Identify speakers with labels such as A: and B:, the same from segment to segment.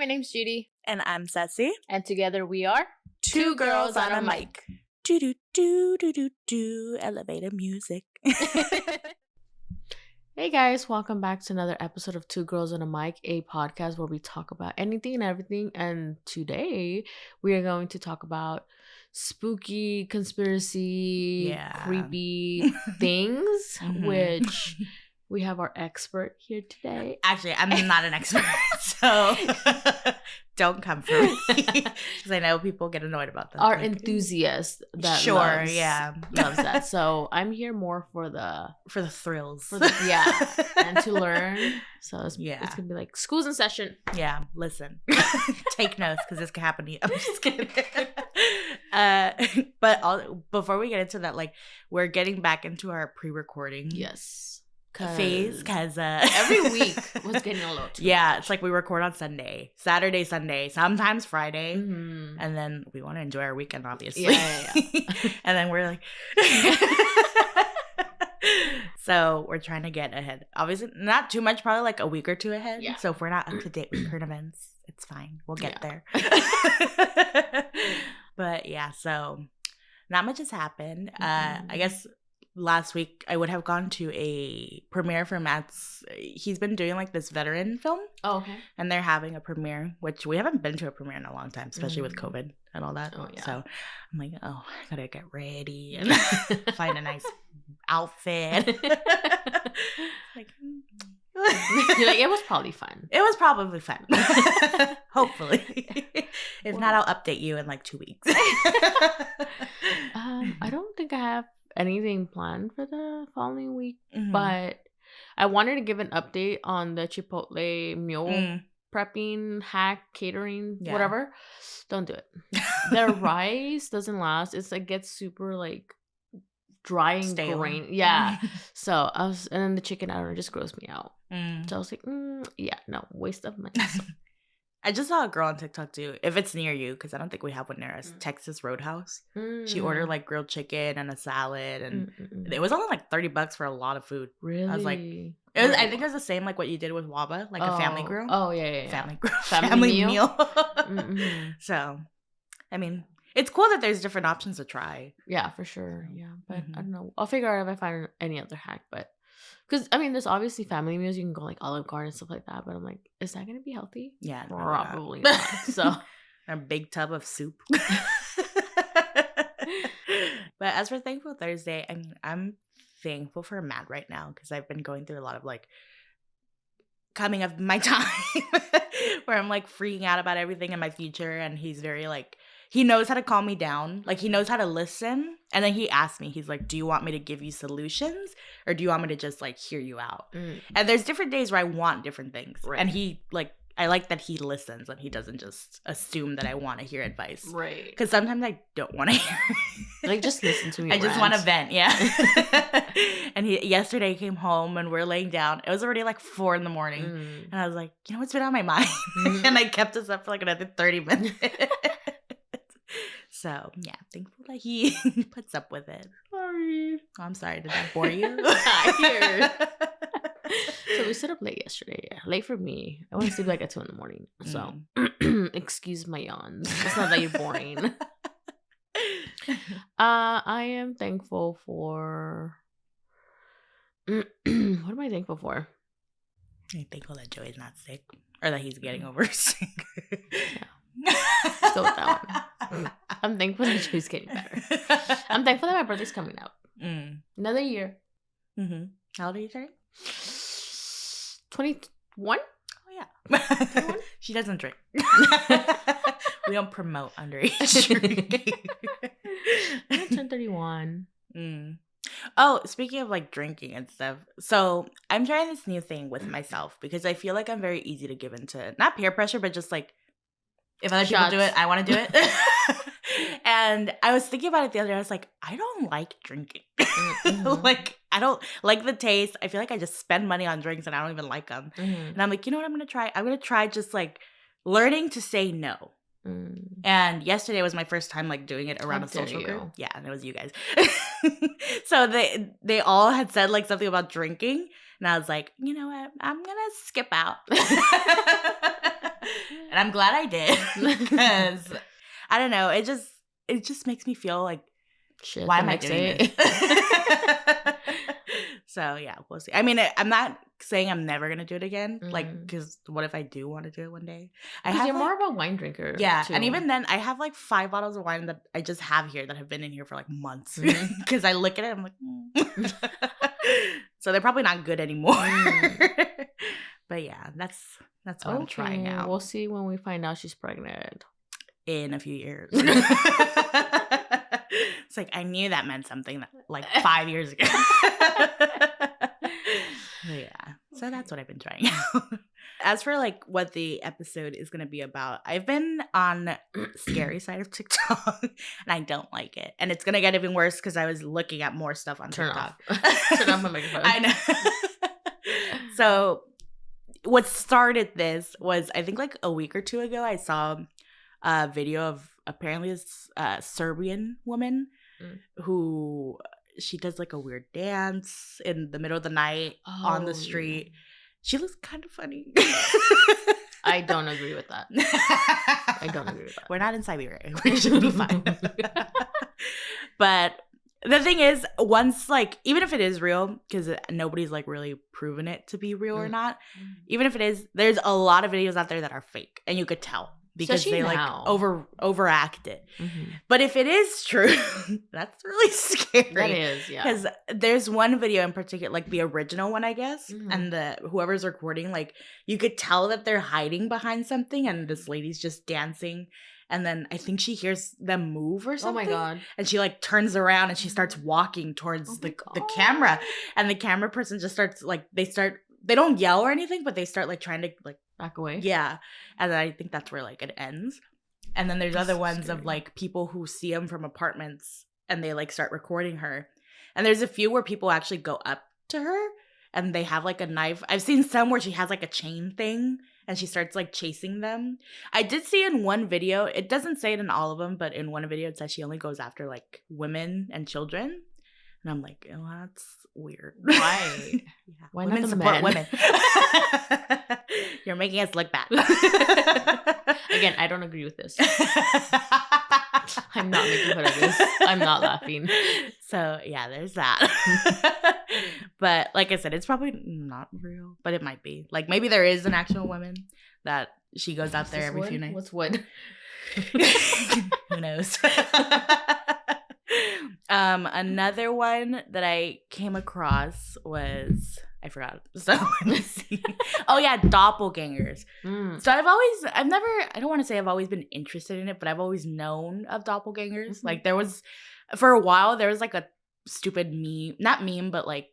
A: my name's Judy.
B: And I'm Ceci.
A: And together we are
B: Two Girls on a Mic. Do elevator music.
A: Hey guys, welcome back to another episode of Two Girls on a Mic, a podcast where we talk about anything and everything. And today we are going to talk about spooky, conspiracy, creepy things, which we have our expert here today.
B: Actually, I'm not an expert, so don't come for me because I know people get annoyed about that.
A: Our enthusiast that loves that. So I'm here more for the
B: thrills,
A: and to learn. So it's gonna be like school's in session.
B: Yeah, listen, take notes because this can happen to you. I'm just kidding. Before we get into that, like we're getting back into our pre-recording.
A: Yes.
B: Phase because
A: every week was getting a little too much.
B: It's like we record on Saturday, Sunday, sometimes Friday, and then we want to enjoy our weekend, obviously.
A: Yeah.
B: And then we're like, so we're trying to get ahead. Obviously, not too much, probably like a week or two ahead. Yeah. So if we're not up to date with current events, it's fine. We'll get there. But yeah, so not much has happened. I guess. Last week, I would have gone to a premiere for Matt's. He's been doing like this veteran film.
A: Oh, okay.
B: And they're having a premiere, which we haven't been to a premiere in a long time, especially with COVID and all that.
A: Oh, yeah.
B: So I'm like, I gotta get ready and find a nice outfit. Like,
A: you're like, it was probably fun.
B: It was probably fun. Hopefully. If not, I'll update you in like 2 weeks.
A: I don't think I have anything planned for the following week, but I wanted to give an update on the Chipotle meal prepping hack, catering, whatever. Don't do it. Their rice doesn't last. It's like gets super like dry and grainy. Yeah. So and then the chicken, I don't know, just grossed me out. So I was like, no, waste of money.
B: I just saw a girl on TikTok too, if it's near you, because I don't think we have one near us, Texas Roadhouse. She ordered like grilled chicken and a salad, and it was only like $30 for a lot of food.
A: Really?
B: I was like, I think it was the same like what you did with Waba, like a family grill.
A: Oh, yeah.
B: Family grill. Family meal. So, I mean, it's cool that there's different options to try.
A: Yeah, for sure. Yeah, but I don't know. I'll figure out if I find any other hack, but... Because, I mean, there's obviously family meals. You can go, like, Olive Garden and stuff like that. But I'm like, is that going to be healthy?
B: Yeah.
A: Probably not. So.
B: A big tub of soup. But as for Thankful Thursday, I mean, I'm thankful for Matt right now. Because I've been going through a lot of, like, coming of my time. Where I'm, like, freaking out about everything in my future. And he's very, like... He knows how to calm me down. Like, he knows how to listen. And then he asked me, he's like, do you want me to give you solutions? Or do you want me to just, like, hear you out? And there's different days where I want different things. Right. And he, like, I like that he listens and he doesn't just assume that I want to hear advice.
A: Right.
B: Because sometimes I don't want to hear it.
A: Like, just listen to me.
B: I just want to vent, yeah. And yesterday he came home and we're laying down. It was already like 4 a.m. And I was like, you know what's been on my mind? And I kept us up for like another 30 minutes. So, yeah, thankful that he puts up with it.
A: Sorry.
B: Oh, I'm sorry. Did that bore you?
A: So we stood up late yesterday. Yeah. Late for me. I went to sleep like at 2 a.m. So, excuse my yawns. It's not that you're boring. I am thankful for... what am I thankful for?
B: I'm thankful that Joey's not sick. Or that he's getting over sick.
A: Let's go with that one. I'm thankful that Joey's getting better. I'm thankful that my birthday's coming up. Another year.
B: How old are you turning?
A: 21?
B: Oh, yeah. She doesn't drink. We don't promote underage drinking.
A: I turned 31.
B: Oh, speaking of like drinking and stuff. So I'm trying this new thing with myself because I feel like I'm very easy to give into, not peer pressure, but just like, if other people do it, I want to do it. And I was thinking about it the other day. I was like, I don't like drinking. Like, I don't like the taste. I feel like I just spend money on drinks and I don't even like them. And I'm like, you know what I'm going to try? I'm going to try just like learning to say no. And yesterday was my first time like doing it around a social group. Yeah, and it was you guys. So they all had said like something about drinking, and I was like, you know what, I'm gonna skip out. And I'm glad I did because I don't know. It just makes me feel like,
A: shit,
B: why am I doing this? So yeah, we'll see. I mean, I'm not saying I'm never gonna do it again. Like, because what if I do want to do it one day?
A: Because you're more of a wine drinker.
B: Yeah,
A: too.
B: And even then, I have like 5 bottles of wine that I just have here that have been in here for like months. Because I look at it, I'm like, so they're probably not good anymore. But yeah, that's what I'm trying out.
A: We'll see when we find out she's pregnant
B: in a few years. It's like I knew that meant something like 5 years ago. Yeah, so that's what I've been trying out. As for like what the episode is going to be about, I've been on scary side of TikTok and I don't like it. And it's going to get even worse because I was looking at more stuff on TikTok.
A: Turn off my microphone.
B: I know. So what started this was, I think like a week or two ago, I saw a video of apparently this Serbian woman who she does like a weird dance in the middle of the night on the street. She looks kind of funny.
A: I don't agree with that.
B: We're not in Siberia. We should be fine. But the thing is, once like, even if it is real, because nobody's like really proven it to be real or not, even if it is, there's a lot of videos out there that are fake, and you could tell. Because
A: especially
B: they
A: now.
B: like overact it. But if it is true, that's really scary.
A: That is, yeah.
B: Because there's one video in particular, like the original one, I guess, and whoever's recording, like you could tell that they're hiding behind something, and this lady's just dancing, and then I think she hears them move or something.
A: Oh my god!
B: And she like turns around and she starts walking towards the camera, and the camera person just starts like they don't yell or anything, but they start like trying to like
A: back away.
B: Yeah. And I think that's where like it ends. And then there's other ones of like people who see them from apartments and they like start recording her. And there's a few where people actually go up to her and they have like a knife. I've seen some where she has like a chain thing and she starts like chasing them. I did see in one video, it doesn't say it in all of them, but in one video it says she only goes after like women and children. And I'm like, oh, that's weird.
A: Why?
B: Yeah.
A: Why
B: Women
A: not the
B: support
A: men?
B: women. You're making us look bad.
A: Again, I don't agree with this. I'm not making fun of this. I'm not laughing.
B: So yeah, there's that. But like I said, it's probably not real, but it might be. Like maybe there is an actual woman that she goes out there every few nights.
A: What's wood?
B: Who knows? Another one that I came across was, I forgot. So let me see. Oh yeah, doppelgangers. So I don't want to say I've always been interested in it, but I've always known of doppelgangers. Like there was, for a while, there was like a stupid meme, not meme, but like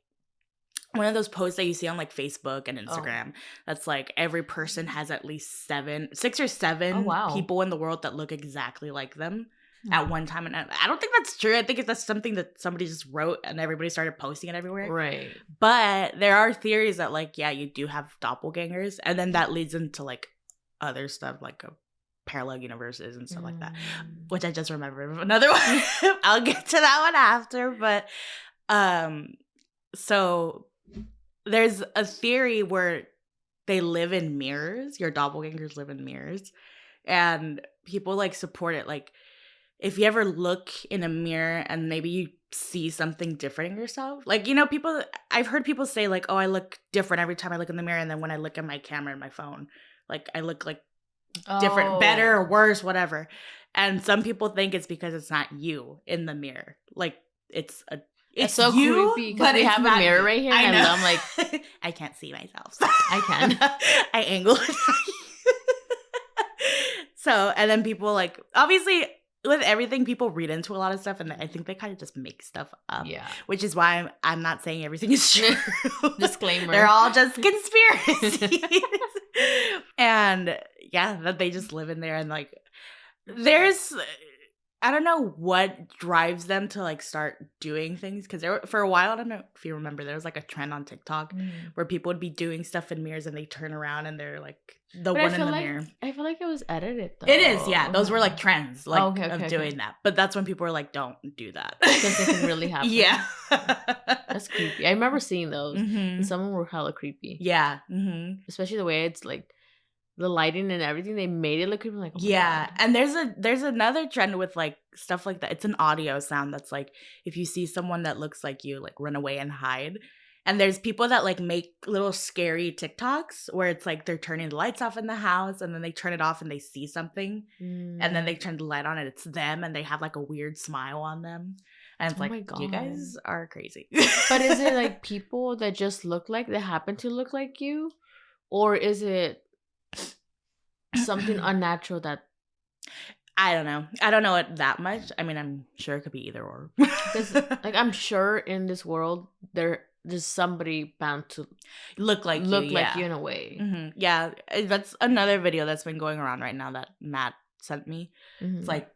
B: one of those posts that you see on like Facebook and Instagram. That's like every person has at least 6 or 7 people in the world that look exactly like them. At one time, and I don't think that's true. I think that's something that somebody just wrote and everybody started posting it everywhere.
A: Right.
B: But there are theories that like, yeah, you do have doppelgangers, and then that leads into like other stuff like parallel universes and stuff like that, which I just remembered another one. I'll get to that one after, but so there's a theory where they live in mirrors. Your doppelgangers live in mirrors, and people like support it. Like, if you ever look in a mirror and maybe you see something different in yourself, like, you know, I've heard people say like, oh, I look different every time I look in the mirror. And then when I look at my camera and my phone, like I look like different, better or worse, whatever. And some people think it's because it's not you in the mirror. Like it's
A: so you, creepy because we have a mirror right here. And I'm like,
B: I can't see myself.
A: I can.
B: I angle it. So, and then people like, obviously, with everything, people read into a lot of stuff, and I think they kind of just make stuff up.
A: Yeah.
B: Which is why I'm not saying everything is true.
A: Disclaimer.
B: They're all just conspiracies. And yeah, that they just live in there, and like, there's, I don't know what drives them to like start doing things, because for a while, I don't know if you remember, there was like a trend on TikTok where people would be doing stuff in mirrors and they turn around and they're like the one in the mirror.
A: I feel like it was edited though.
B: It is, yeah. Those were like trends of doing that. But that's when people were like, don't do that.
A: Because it can really happen.
B: Yeah.
A: That's creepy. I remember seeing those. And some of them were hella creepy.
B: Yeah.
A: Especially the way it's like, the lighting and everything, they made it look creepy. Like, oh my
B: yeah.
A: God.
B: And there's another trend with like stuff like that. It's an audio sound that's like, if you see someone that looks like you, like run away and hide. And there's people that like make little scary TikToks where it's like they're turning the lights off in the house and then they turn it off and they see something. And then they turn the light on and it's them and they have like a weird smile on them. And it's
A: Oh my
B: like,
A: God.
B: you guys are crazy.
A: But is it like people that just look like, that happen to look like you? Or is it something unnatural that...
B: I don't know. I don't know it that much. I mean, I'm sure it could be either or.
A: Because like, I'm sure in this world, there's somebody bound to
B: look like
A: you in a way.
B: Mm-hmm. Yeah, that's another video that's been going around right now that Matt sent me.
A: Mm-hmm.
B: It's like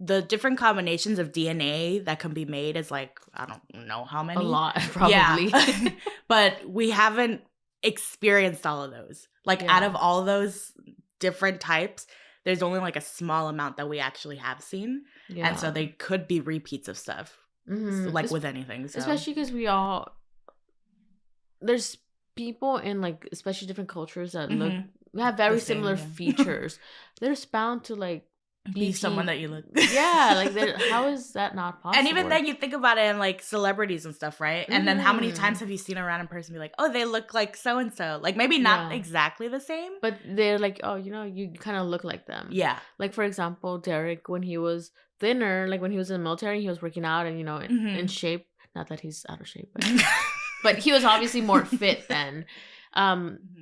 B: the different combinations of DNA that can be made is like, I don't know how many.
A: A lot, probably.
B: Yeah. But we haven't experienced all of those. Like out of all those different types, there's only like a small amount that we actually have seen. Yeah. And so they could be repeats of stuff. Mm-hmm. Like with anything. So.
A: Especially because there's people in like, especially different cultures that have very similar features. They're bound to like
B: be someone that you look.
A: Yeah, like how is that not possible?
B: And even then you think about it in like celebrities and stuff, right? And then how many times have you seen a random person be like, oh, they look like so and so, like maybe not exactly the same, but they're
A: like, oh, you kind of look like them.
B: Yeah.
A: Like for example, Derek, when he was thinner, like when he was in the military, he was working out and in shape. Not that he's out of shape, but but he was obviously more fit then.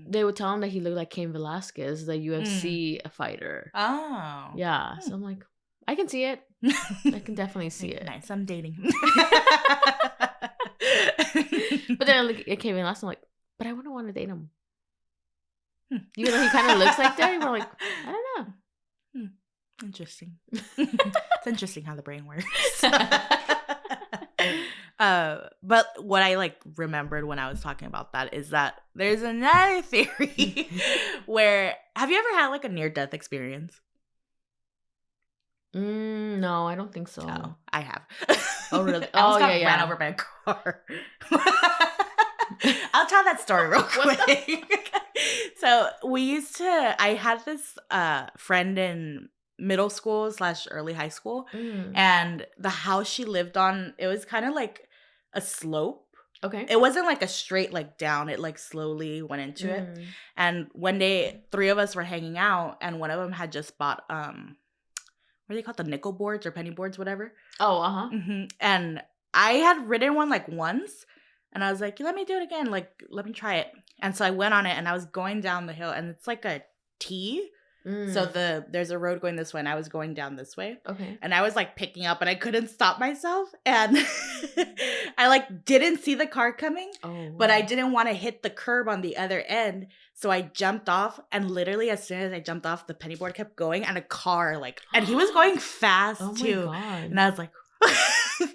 A: They would tell him that he looked like Cain Velasquez, the UFC fighter. Oh. Yeah. So I'm like, I can see it. I can definitely see it.
B: Nice. I'm dating.
A: But then like, it came in last, I'm like, but I wouldn't want to date him. Even though he kind of looks like Derek, we're like, I don't know.
B: Interesting. It's interesting how the brain works. But what I like remembered when I was talking about that is that there's another theory where, have you ever had like a near-death experience?
A: No, I don't think so.
B: Oh, I have.
A: Oh, really?
B: I almost got ran over by a car. I'll tell that story real quick. So I had this friend in middle school / early high school, and the house she lived on, it was kind of like a slope.
A: Okay.
B: It wasn't like a straight like down, it like slowly went into it. And one day 3 of us were hanging out and one of them had just bought what are they called, the nickel boards or penny boards, whatever.
A: Oh,
B: And I had ridden one like once and I was like, let me do it again, like let me try it. And so I went on it and I was going down the hill and it's like a T. So there's a road going this way and I was going down this way.
A: Okay.
B: And I was like picking up and I couldn't stop myself. And I like didn't see the car coming, but I didn't want to hit the curb on the other end. So I jumped off and literally as soon as I jumped off, the penny board kept going and a car like, and he was going fast too.
A: My God.
B: And I was like,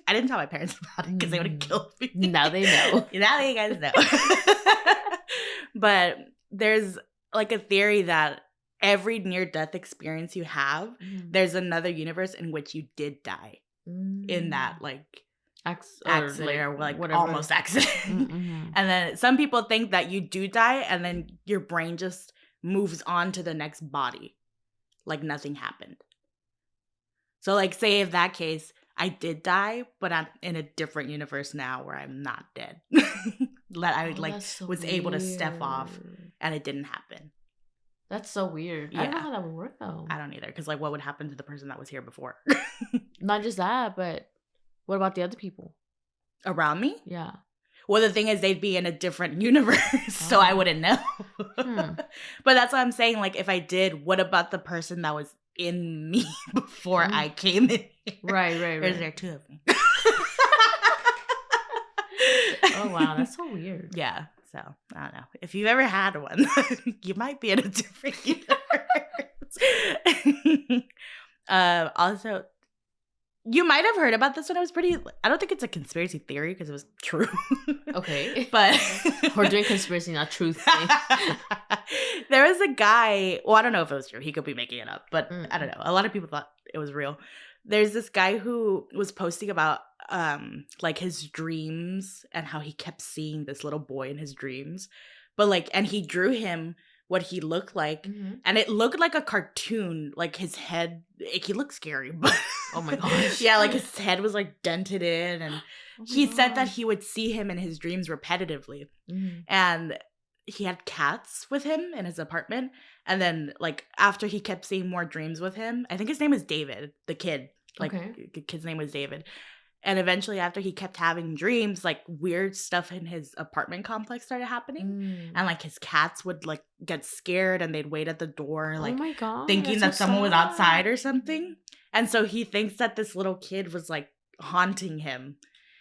B: I didn't tell my parents about it because they would have killed me.
A: Now they know.
B: Now you guys know. But there's like a theory that every near-death experience you have, there's another universe in which you did die in that like accident or like whatever. Almost accident. And then some people think that you do die and then your brain just moves on to the next body like nothing happened. So like say if that case, I did die, but I'm in a different universe now where I'm not dead. That I was able to step off and it didn't happen.
A: That's so weird. I don't know how that would work though.
B: I don't either. Because like what would happen to the person that was here before?
A: Not just that, but what about the other people?
B: Around me?
A: Yeah.
B: Well, the thing is they'd be in a different universe. So I wouldn't know. But that's what I'm saying. Like if I did, what about the person that was in me before I came in here?
A: Right.
B: Or is there 2 of me?
A: Oh, wow. That's so weird.
B: Yeah. So, I don't know. If you've ever had one, you might be in a different universe. Also, you might have heard about this one. I don't think it's a conspiracy theory because it was true.
A: Okay.
B: But
A: we're doing conspiracy, not truth thing.
B: There was a guy, well, I don't know if it was true. He could be making it up, but I don't know. A lot of people thought it was real. There's this guy who was posting about like his dreams and how he kept seeing this little boy in his dreams. But like, and he drew him what he looked like. And it looked like a cartoon, like his head, he looked scary. But
A: oh my gosh.
B: Yeah, like his head was like dented in, and he said that he would see him in his dreams repetitively. And he had cats with him in his apartment. And then like after he kept seeing more dreams with him, I think his name is David, the kid. Like the kid's name was David. And eventually, after he kept having dreams, like weird stuff in his apartment complex started happening. And like his cats would like get scared and they'd wait at the door, like,
A: oh my God,
B: thinking that someone was outside or something. And so he thinks that this little kid was like haunting him.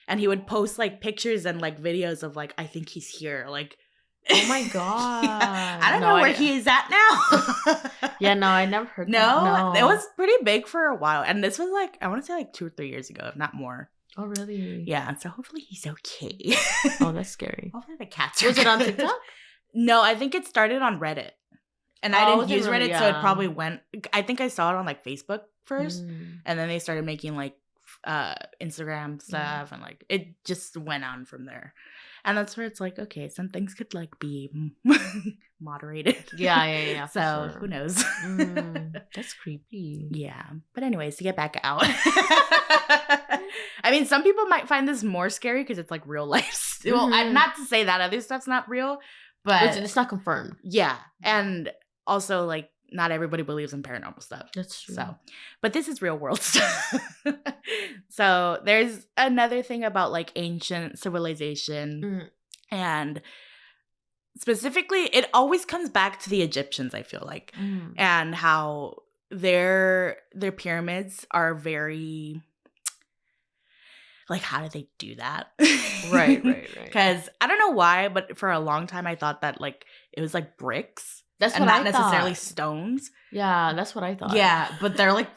B: And he would post like pictures and like videos of like, I think he's here. Like,
A: oh my God.
B: I don't know where he is at now.
A: Yeah, no, I never heard
B: that.
A: No,
B: it was pretty big for a while. And this was like, I want to say like 2 or 3 years ago, if not more.
A: Oh, really?
B: Yeah, so hopefully he's okay.
A: Oh, that's scary.
B: Hopefully the cats are
A: Was it on TikTok?
B: No, I think it started on Reddit. And I didn't use Reddit, so it probably went... I think I saw it on like Facebook first. And then they started making like Instagram stuff. And like it just went on from there. And that's where it's like, okay, some things could like be moderated.
A: Yeah.
B: So sure. Who knows?
A: That's creepy.
B: Yeah. But anyways, to get back out. I mean, some people might find this more scary because it's like real life. Well, not to say that other stuff's not real, but
A: it's not confirmed.
B: Yeah. And also like not everybody believes in paranormal stuff.
A: That's true.
B: So, but this is real world stuff. So there's another thing about like ancient civilization and specifically it always comes back to the Egyptians, I feel like, and how their pyramids are very like, how did they do that?
A: Right.
B: Because I don't know why, but for a long time I thought that like it was like bricks.
A: That's
B: and
A: what
B: not
A: I
B: necessarily
A: thought.
B: Stones.
A: Yeah, that's what I thought.
B: Yeah, but they're like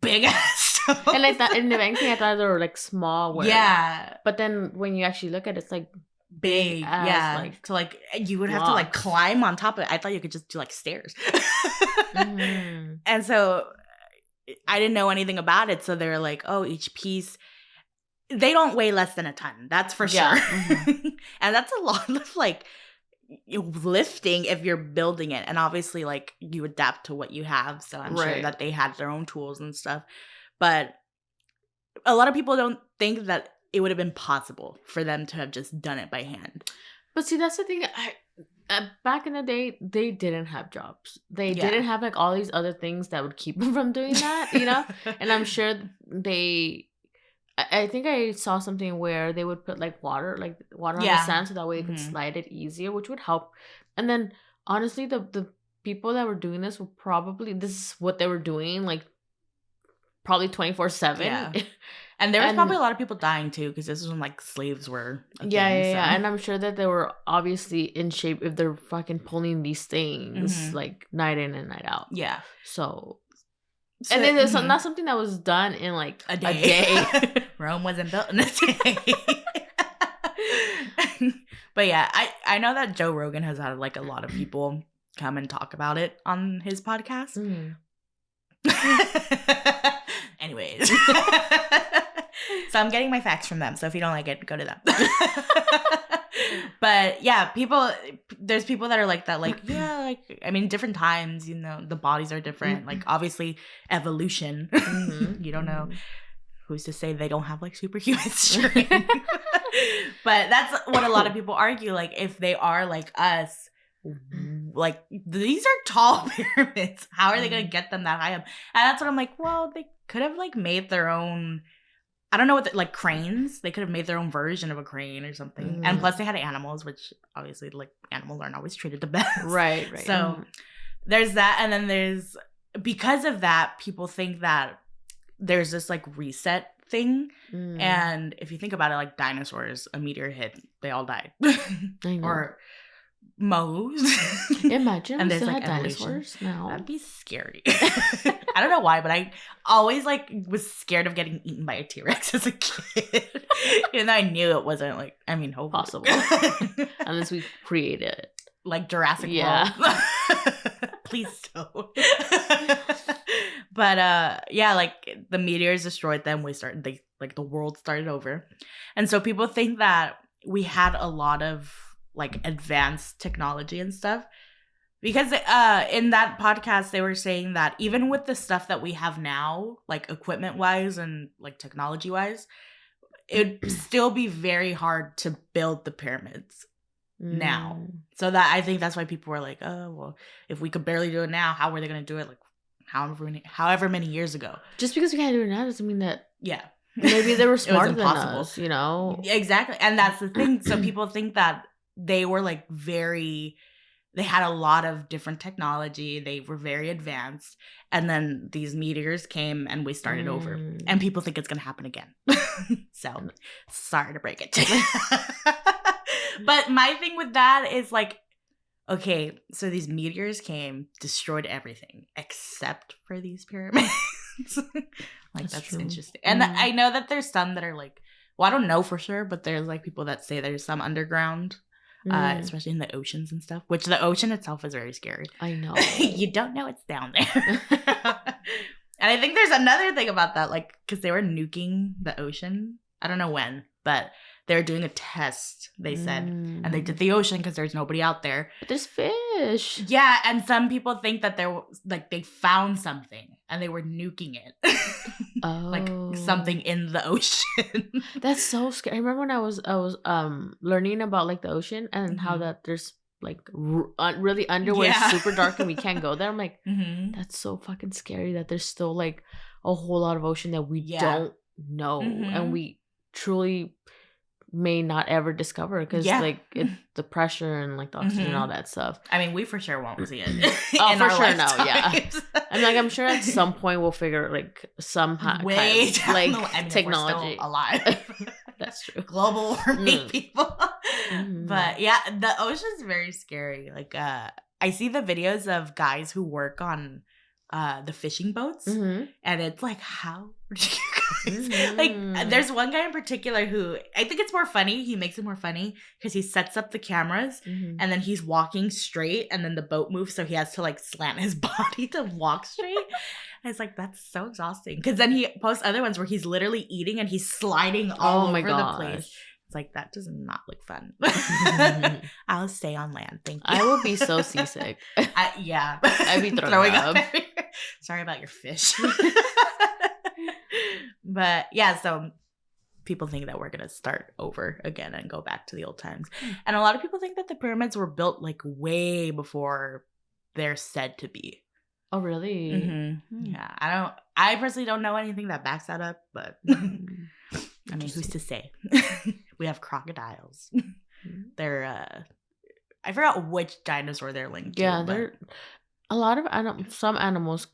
B: big ass stones.
A: And I thought, and eventually I thought they were like small.
B: Yeah.
A: But then when you actually look at it, it's like
B: big. Yeah. Like, so like you would have to like climb on top of it. I thought you could just do like stairs. And so I didn't know anything about it. So they're like, oh, each piece, they don't weigh less than a ton. That's for sure. And that's a lot of like lifting if you're building it, and obviously like you adapt to what you have, so I'm sure that they had their own tools and stuff, but a lot of people don't think that it would have been possible for them to have just done it by hand.
A: But see, that's the thing, back in the day they didn't have jobs, they didn't have like all these other things that would keep them from doing that, you know. And I'm sure I think I saw something where they would put like water on the sand so that way you could slide it easier, which would help. And then honestly, the people that were doing this were probably, this is what they were doing, like probably 24/7.
B: Yeah. And there was probably a lot of people dying too, because this is when like slaves were a thing,
A: yeah. And I'm sure that they were obviously in shape if they're fucking pulling these things like night in and night out.
B: Yeah.
A: So and then there's not something that was done in like a day.
B: Rome wasn't built in a day. But yeah, I know that Joe Rogan has had like a lot of people come and talk about it on his podcast. Anyways. So I'm getting my facts from them. So if you don't like it, go to them. But yeah, there's people that are like that, like, yeah, like, I mean, different times, you know, the bodies are different. Like, obviously, evolution. You don't know. Who's to say they don't have, like, superhuman strength? But that's what a lot of people argue. Like, if they are like us, like, these are tall pyramids. How are they going to get them that high up? And that's what I'm like, well, they could have, like, made their own... I don't know what, like, cranes. They could have made their own version of a crane or something. And plus, they had animals, which obviously, like, animals aren't always treated the best.
A: Right.
B: So there's that. And then because of that, people think that there's this, like, reset thing. And if you think about it, like, dinosaurs, a meteor hit, they all died.
A: I know.
B: Or moles.
A: Imagine
B: and
A: we
B: there's
A: still
B: like
A: had
B: evolution.
A: dinosaurs now.
B: That'd be scary. I don't know why, but I always like was scared of getting eaten by a T-Rex as a kid. Even though I knew it wasn't like, I mean, possible.
A: Unless we create it.
B: Like Jurassic World. Please don't. But yeah, like the meteors destroyed them. The world started over. And so people think that we had a lot of like advanced technology and stuff Because in that podcast, they were saying that even with the stuff that we have now, like equipment-wise and like technology-wise, it'd still be very hard to build the pyramids now. So that I think that's why people were like, oh, well, if we could barely do it now, how were they going to do it like however many years ago?
A: Just because we can't do it now doesn't mean that... Yeah. Maybe they were smarter than us, you know?
B: Exactly. And that's the thing. So people think that they were like they had a lot of different technology. They were very advanced. And then these meteors came and we started over. And people think it's going to happen again. So, sorry to break it to you. But my thing with that is like, okay, so these meteors came, destroyed everything except for these pyramids. Like, that's interesting. And I know that there's some that are like, well, I don't know for sure, but there's like people that say there's some underground. Especially in the oceans and stuff, which the ocean itself is very scary.
A: I know.
B: You don't know what's down there. And I think there's another thing about that, like, because they were nuking the ocean. I don't know when, but they were doing a test, they said. And they did the ocean because there's nobody out there.
A: But there's fish.
B: Yeah, and some people think that they found something and they were nuking it. Like something in the ocean.
A: That's so scary. I remember when I was learning about like the ocean and how that there's like really underwear is super dark and we can't go there. I'm like, that's so fucking scary that there's still like a whole lot of ocean that we don't know and we truly may not ever discover because like the pressure and like the oxygen and all that stuff.
B: I mean, we for sure won't see it.
A: Oh, for sure, no, yeah. I'm sure at some point we'll figure like some
B: way down
A: like
B: the, I mean,
A: technology
B: if we're still alive.
A: That's true.
B: Global warming people. But yeah, the ocean's very scary. Like I see the videos of guys who work on the fishing boats, and it's like, how do you guys like? There's one guy in particular who I think it's more funny. He makes it more funny because he sets up the cameras and then he's walking straight, and then the boat moves, so he has to like slant his body to walk straight. And it's like, that's so exhausting. Because then he posts other ones where he's literally eating and he's sliding all over the place. It's like, that does not look fun. I'll stay on land. Thank you.
A: I will be so seasick.
B: Yeah.
A: I'd be throwing up.
B: Sorry about your fish. But yeah, so people think that we're going to start over again and go back to the old times. And a lot of people think that the pyramids were built like way before they're said to be.
A: Oh, really?
B: Yeah. I personally don't know anything that backs that up, but I mean, who's to say? We have crocodiles. They're I forgot which dinosaur they're linked to.
A: Yeah, they're a lot of some animals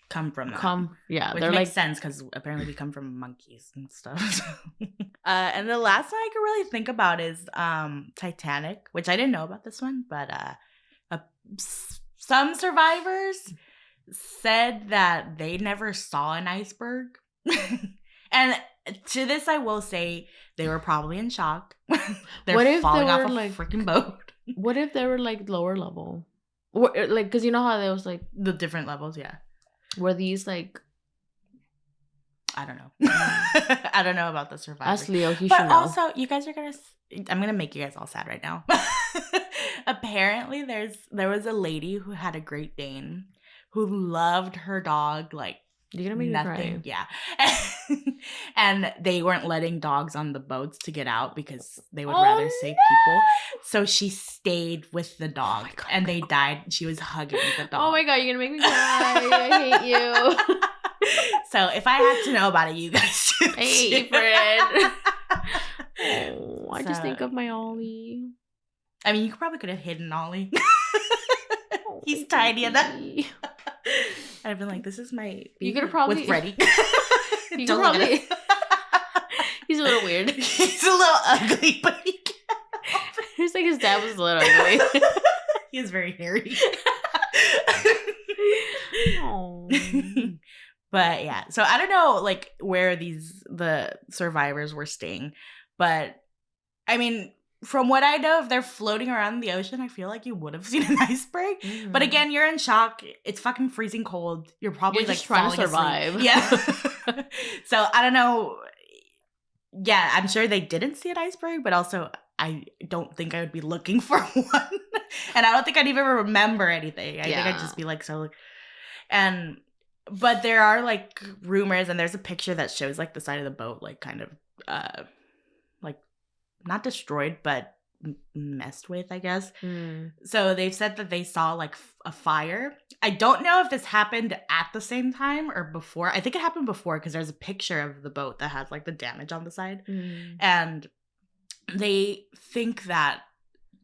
B: come from that. Which
A: they're
B: makes sense because apparently we come from monkeys and stuff. And the last one I could really think about is Titanic, which I didn't know about this one, but some survivors said that they never saw an iceberg. And to this, I will say they were probably in shock. They're falling off a freaking boat.
A: What if they were like lower level? Like, because you know how there was like
B: the different levels, yeah.
A: Were these like,
B: I don't know. I don't know about the survivors.
A: Ask Leo, he
B: but
A: should know.
B: Also, you guys are I'm gonna make you guys all sad right now. Apparently, there was a lady who had a Great Dane who loved her dog like
A: you're gonna make
B: nothing.
A: Me cry.
B: Yeah. And they weren't letting dogs on the boats to get out because they would rather save people. So she stayed with the dog and they died. She was hugging the dog.
A: Oh my God, you're gonna make me cry. I hate you.
B: So if I had to know about it, you guys should.
A: I hate you, Fred. I just think of my Ollie.
B: I mean, you probably could have hidden Ollie. He's tiny enough. I've been like, this is my baby.
A: You could have probably
B: with Freddie.
A: You could probably. He's a little weird.
B: He's a little ugly, but
A: he's like his dad was a little ugly.
B: He is very hairy.
A: Oh.
B: But yeah, so I don't know like where the survivors were staying, but I mean, from what I know, if they're floating around the ocean, I feel like you would have seen an iceberg. Mm-hmm. But again, you're in shock. It's fucking freezing cold. You're probably
A: you're
B: like
A: just trying to survive.
B: Asleep. Yeah. So I don't know. Yeah, I'm sure they didn't see an iceberg, but also I don't think I would be looking for one. And I don't think I'd even remember anything. I think I'd just be like, so. But there are like rumors, and there's a picture that shows like the side of the boat, like kind of like not destroyed, but messed with, I guess. So they've said that they saw like a fire. I don't know if this happened at the same time or before. I think it happened before, because there's a picture of the boat that has like the damage on the side. And they think that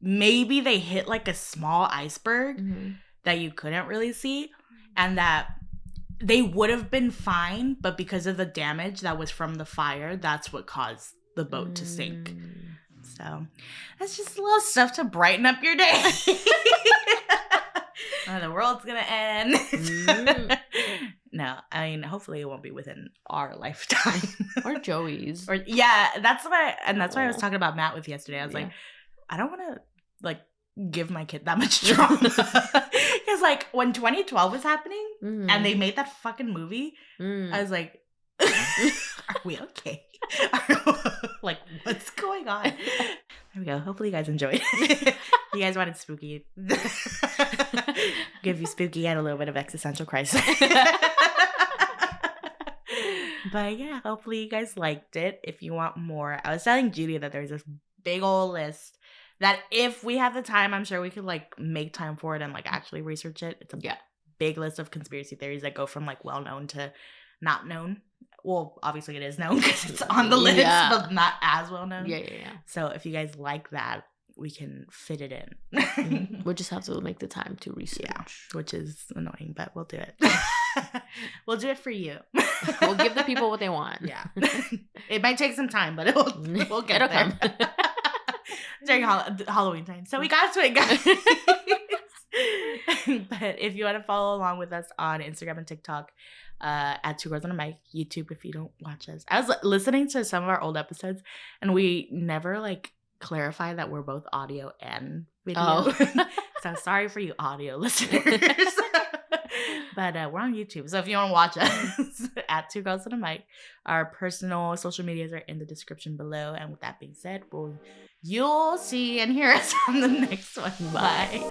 B: maybe they hit like a small iceberg that you couldn't really see, and that they would have been fine, but because of the damage that was from the fire, that's what caused the boat to sink. So that's just a little stuff to brighten up your day. The world's gonna end. No, I mean, hopefully it won't be within our lifetime.
A: Or Joey's.
B: Or that's why I was talking about Matt with yesterday. I was like, I don't want to like give my kid that much trauma. Because like when 2012 was happening and they made that fucking movie, I was like, are we okay? Like, what's going on? There we go. Hopefully you guys enjoyed it. You guys wanted spooky. Give you spooky and a little bit of existential crisis. But yeah, hopefully you guys liked it. If you want more, I was telling Judy that there's this big old list that if we have the time, I'm sure we could like make time for it and like actually research it. It's a big list of conspiracy theories that go from like well known to not known. Well, obviously it is known because it's on the list, but not as well known. Yeah. So if you guys like that, we can fit it in.
A: We'll just have to make the time to research.
B: Yeah, which is annoying, but we'll do it. We'll do it for you.
A: We'll give the people what they want.
B: Yeah. It might take some time, but we'll get there. Come. During Halloween time. So we got to it, guys. But if you want to follow along with us on Instagram and TikTok, at Two Girls on a Mic, YouTube if you don't watch us. I was listening to some of our old episodes, and we never like clarify that we're both audio and video. So sorry for you audio listeners. But we're on YouTube, so if you want to watch us, at Two Girls on a Mic, our personal social medias are in the description below. And with that being said, you'll see and hear us on the next one. Bye.